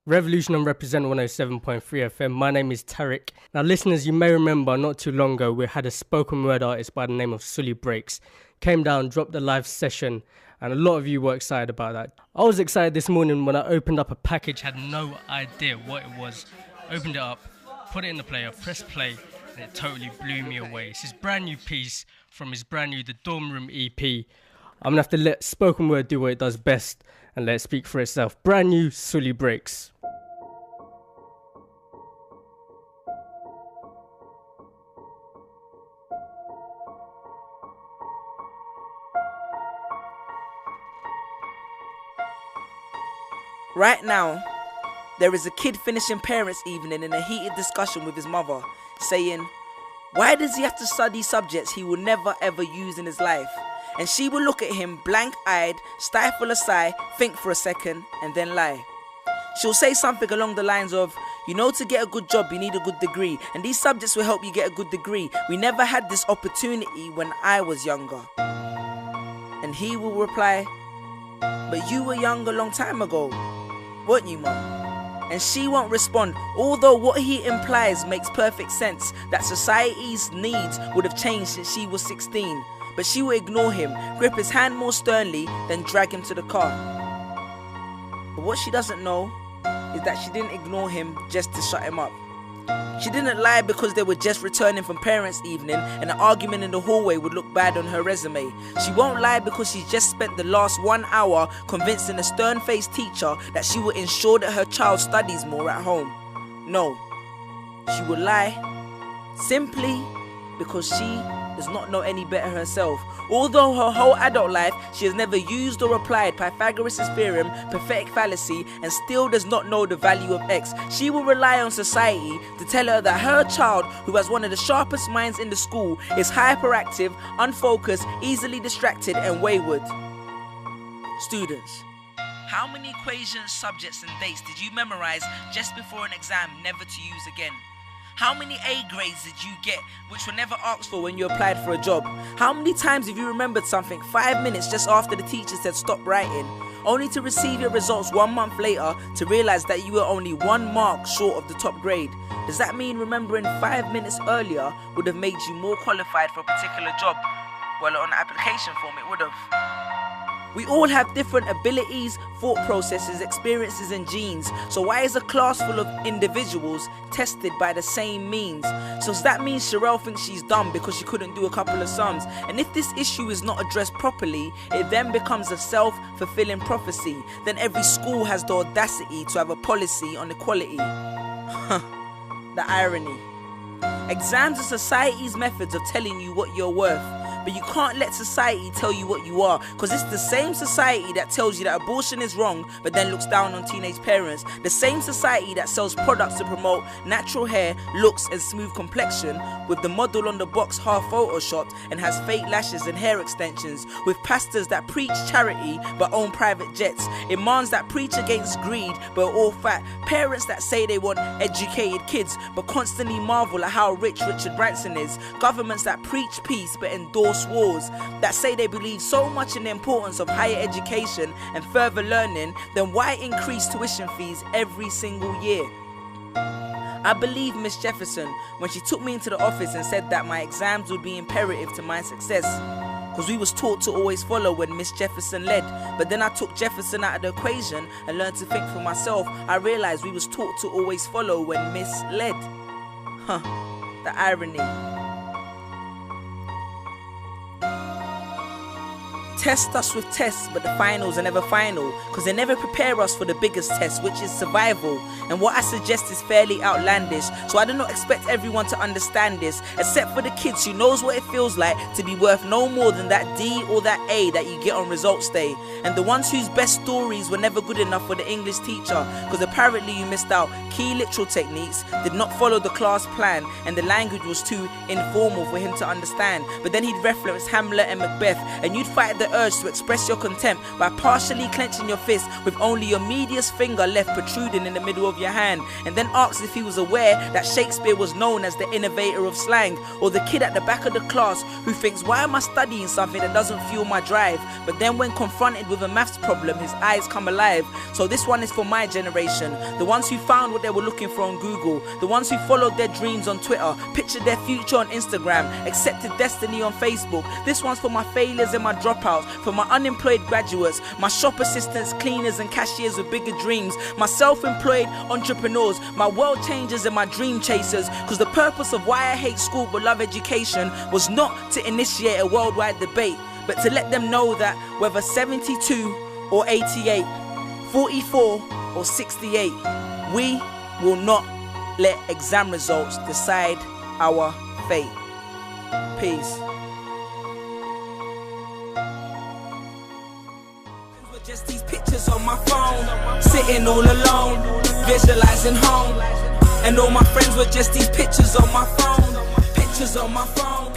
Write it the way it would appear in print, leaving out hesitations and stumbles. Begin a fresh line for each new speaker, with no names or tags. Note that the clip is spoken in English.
Revolution and Represent 107.3 FM. My name is Tarek. Now, listeners, you may remember not too long ago we had a spoken word artist by the name of Sully Breaks. Came down, dropped a live session, and a lot of you were excited about that. I was excited this morning when I opened up a package, had no idea what it was. Opened it up, put it in the player, pressed play, and it totally blew me away. It's his brand new piece from his brand new The Dorm Room EP. I'm going to have to let spoken word do what it does best and let it speak for itself. Brand new Sully Breaks.
Right now, there is a kid finishing parents' evening in a heated discussion with his mother, saying, why does he have to study subjects he will never ever use in his life? And she will look at him blank-eyed, stifle a sigh, think for a second, and then lie. She'll say something along the lines of, you know, to get a good job you need a good degree, and these subjects will help you get a good degree. We never had this opportunity when I was younger. And he will reply, but you were young a long time ago, weren't you, Mum? And she won't respond, although what he implies makes perfect sense, that society's needs would have changed since she was 16. But she will ignore him, grip his hand more sternly, then drag him to the car. But what she doesn't know is that she didn't ignore him just to shut him up. She didn't lie because they were just returning from parents' evening and an argument in the hallway would look bad on her resume. She won't lie because she's just spent the last 1 hour convincing a stern-faced teacher that she will ensure that her child studies more at home. No, she will lie simply because she does not know any better herself. Although her whole adult life she has never used or applied Pythagoras' theorem, pathetic fallacy, and still does not know the value of X. She will rely on society to tell her that her child, who has one of the sharpest minds in the school, is hyperactive, unfocused, easily distracted, and wayward. Students, how many equations, subjects, and dates did you memorize just before an exam never to use again? How many A grades did you get which were never asked for when you applied for a job? How many times have you remembered something 5 minutes just after the teacher said stop writing, only to receive your results 1 month later to realize that you were only 1 mark short of the top grade? Does that mean remembering 5 minutes earlier would have made you more qualified for a particular job? Well, on the application form it would have. We all have different abilities, thought processes, experiences and genes. So why is a class full of individuals tested by the same means? So does that mean Sherelle thinks she's dumb because she couldn't do a couple of sums? And if this issue is not addressed properly, it then becomes a self-fulfilling prophecy. Then every school has the audacity to have a policy on equality. The irony. Exams are society's methods of telling you what you're worth. But you can't let society tell you what you are, because it's the same society that tells you that abortion is wrong but then looks down on teenage parents. The same society that sells products to promote natural hair, looks and smooth complexion, with the model on the box half photoshopped and has fake lashes and hair extensions, with pastors that preach charity but own private jets, imams that preach against greed but are all fat, parents that say they want educated kids but constantly marvel at how rich Richard Branson is, governments that preach peace but endorse wars, that say they believe so much in the importance of higher education and further learning, then why increase tuition fees every single year? I believe Miss Jefferson when she took me into the office and said that my exams would be imperative to my success, because we was taught to always follow when Miss Jefferson led. But then I took Jefferson out of the equation and learned to think for myself. I realized we was taught to always follow when Miss led. The irony. Test us with tests, but the finals are never final, because they never prepare us for the biggest test, which is survival. And what I suggest is fairly outlandish, so I do not expect everyone to understand this, except for the kids who knows what it feels like to be worth no more than that D or that A that you get on results day, and the ones whose best stories were never good enough for the English teacher, because apparently you missed out key literal techniques, did not follow the class plan, and the language was too informal for him to understand. But then he'd reference Hamlet and Macbeth, and you'd fight the the urge to express your contempt by partially clenching your fist with only your medius finger left protruding in the middle of your hand, and then asks if he was aware that Shakespeare was known as the innovator of slang, or the kid at the back of the class who thinks, why am I studying something that doesn't fuel my drive? But then when confronted with a maths problem, his eyes come alive. So this one is for my generation, the ones who found what they were looking for on Google, the ones who followed their dreams on Twitter, pictured their future on Instagram, accepted destiny on Facebook. This one's for my failures and my dropouts, for my unemployed graduates, my shop assistants, cleaners and cashiers with bigger dreams, my self-employed entrepreneurs, my world changers and my dream chasers. Because the purpose of why I hate school but love education was not to initiate a worldwide debate, but to let them know that whether 72 or 88, 44 or 68, we will not let exam results decide our fate. Peace. Just these pictures on my phone, sitting all alone, visualizing home. And all my friends were just these pictures on my phone, pictures on my phone.